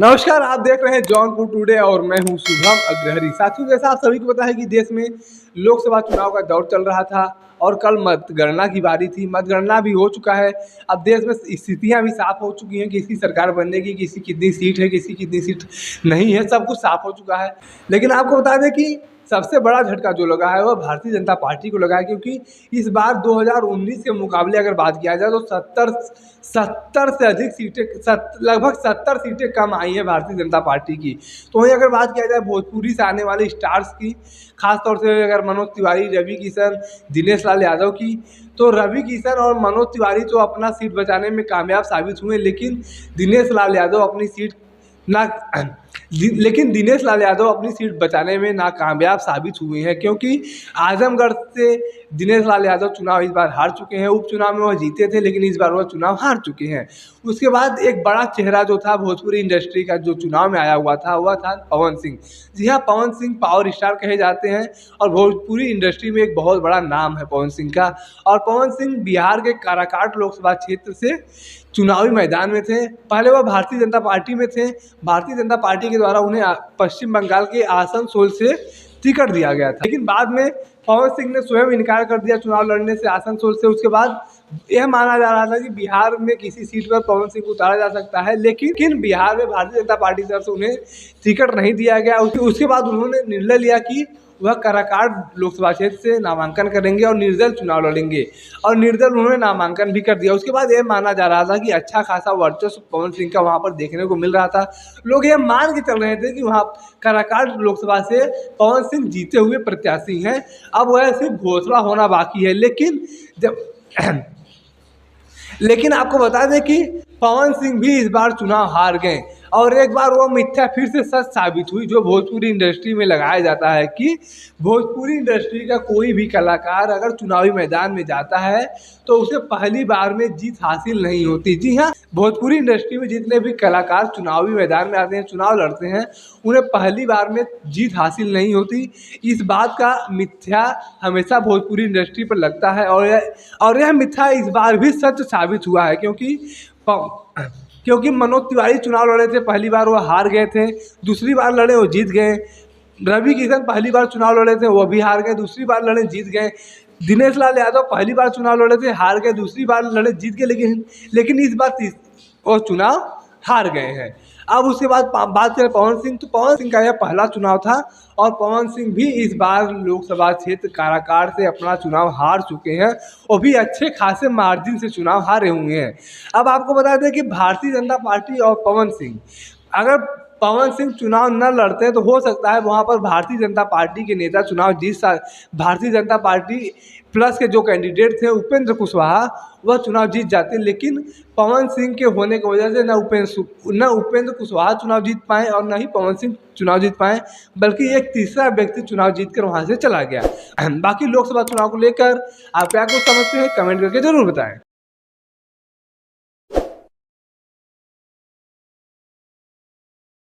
नमस्कार, आप देख रहे हैं जौनपुर टुडे और मैं हूं शुभम अग्रहरी। साथियों, जैसा आप सभी को पता है कि देश में लोकसभा चुनाव का दौर चल रहा था और कल मतगणना की बारी थी। मतगणना भी हो चुका है। अब देश में स्थितियां भी साफ हो चुकी हैं कि किसकी सरकार बनने की, किसी कितनी सीट है, किसी कितनी सीट नहीं है, सब कुछ साफ हो चुका है। लेकिन आपको बता दें कि सबसे बड़ा झटका जो लगा है वह भारतीय जनता पार्टी को लगा है, क्योंकि इस बार 2019 के मुकाबले अगर बात किया जाए तो 70 से अधिक सीटें, लगभग 70 सीटें कम आई हैं भारतीय जनता पार्टी की। तो वहीं अगर बात किया जाए भोजपुरी से आने वाले स्टार्स की, खासतौर से अगर मनोज तिवारी, रवि किशन, दिनेश लाल यादव की, तो रवि किशन और मनोज तिवारी तो अपना सीट बचाने में कामयाब साबित हुए, लेकिन दिनेश लाल यादव अपनी सीट अपनी सीट बचाने में नाकामयाब साबित हुए हैं, क्योंकि आजमगढ़ से दिनेश लाल यादव चुनाव इस बार हार चुके हैं। उपचुनाव में वह जीते थे, लेकिन इस बार वह चुनाव हार चुके हैं। उसके बाद एक बड़ा चेहरा जो था भोजपुरी इंडस्ट्री का, जो चुनाव में आया हुआ था, वह था पवन सिंह। जी हाँ, पवन सिंह पावर स्टार कहे जाते हैं और भोजपुरी इंडस्ट्री में एक बहुत बड़ा नाम है पवन सिंह का। और पवन सिंह बिहार के काराकाट लोकसभा क्षेत्र से चुनावी मैदान में थे। पहले वह भारतीय जनता पार्टी में थे। भारतीय जनता पार्टी के द्वारा उन्हें पश्चिम बंगाल के आसनसोल से टिकट दिया गया था, लेकिन बाद में पवन सिंह ने स्वयं इनकार कर दिया चुनाव लड़ने से आसनसोल से। उसके बाद यह माना जा रहा था कि बिहार में किसी सीट पर पवन सिंह को उतारा जा सकता है, लेकिन बिहार में भारतीय जनता पार्टी की तरफ से उन्हें टिकट नहीं दिया गया। उसके बाद उन्होंने निर्णय लिया कि वह काराकाट लोकसभा क्षेत्र से नामांकन करेंगे और निर्दल चुनाव लड़ेंगे, और निर्दल उन्होंने नामांकन भी कर दिया। उसके बाद यह माना जा रहा था कि अच्छा खासा वर्चस्व पवन सिंह का वहां पर देखने को मिल रहा था। लोग ये मान के चल रहे थे कि वहां काराकाट लोकसभा से पवन सिंह जीते हुए प्रत्याशी हैं। अब वह सिर्फ घोषणा होना बाकी है। लेकिन आपको बता दें कि पवन सिंह भी इस बार चुनाव हार गए, और एक बार वो मिथ्या फिर से सच साबित हुई जो भोजपुरी इंडस्ट्री में लगाया जाता है कि भोजपुरी इंडस्ट्री का कोई भी कलाकार अगर चुनावी मैदान में जाता है तो उसे पहली बार में जीत हासिल नहीं होती। जी हाँ, भोजपुरी इंडस्ट्री में जितने भी कलाकार चुनावी मैदान में आते हैं, चुनाव लड़ते हैं, उन्हें पहली बार में जीत हासिल नहीं होती। इस बात का मिथ्या हमेशा भोजपुरी इंडस्ट्री पर लगता है, और यह मिथ्या इस बार भी सच साबित हुआ है, क्योंकि मनोज तिवारी चुनाव लड़े थे, पहली बार वो हार गए थे, दूसरी बार लड़े वो जीत गए। रवि किशन पहली बार चुनाव लड़े थे, वो भी हार गए, दूसरी बार लड़े जीत गए। दिनेश लाल यादव पहली बार चुनाव लड़े थे, हार गए, दूसरी बार लड़े जीत गए, लेकिन इस बार वो चुनाव हार गए हैं। अब उसके बाद बात करें पवन सिंह, तो पवन सिंह का यह पहला चुनाव था, और पवन सिंह भी इस बार लोकसभा क्षेत्र काराकाट से अपना चुनाव हार चुके हैं, और भी अच्छे खासे मार्जिन से चुनाव हारे हुए हैं। अब आपको बता दें कि भारतीय जनता पार्टी और पवन सिंह, अगर पवन सिंह चुनाव न लड़ते हैं तो हो सकता है वहाँ पर भारतीय जनता पार्टी के नेता चुनाव भारतीय जनता पार्टी प्लस के जो कैंडिडेट थे उपेंद्र कुशवाहा, वह चुनाव जीत जाते। लेकिन पवन सिंह के होने की वजह से न उपेंद्र कुशवाहा चुनाव जीत पाए और न ही पवन सिंह चुनाव जीत पाए, बल्कि एक तीसरा व्यक्ति चुनाव जीतकर वहाँ से चला गया। बाकी लोकसभा चुनाव को लेकर आप क्या कुछ समझते हैं, कमेंट करके जरूर बताएं।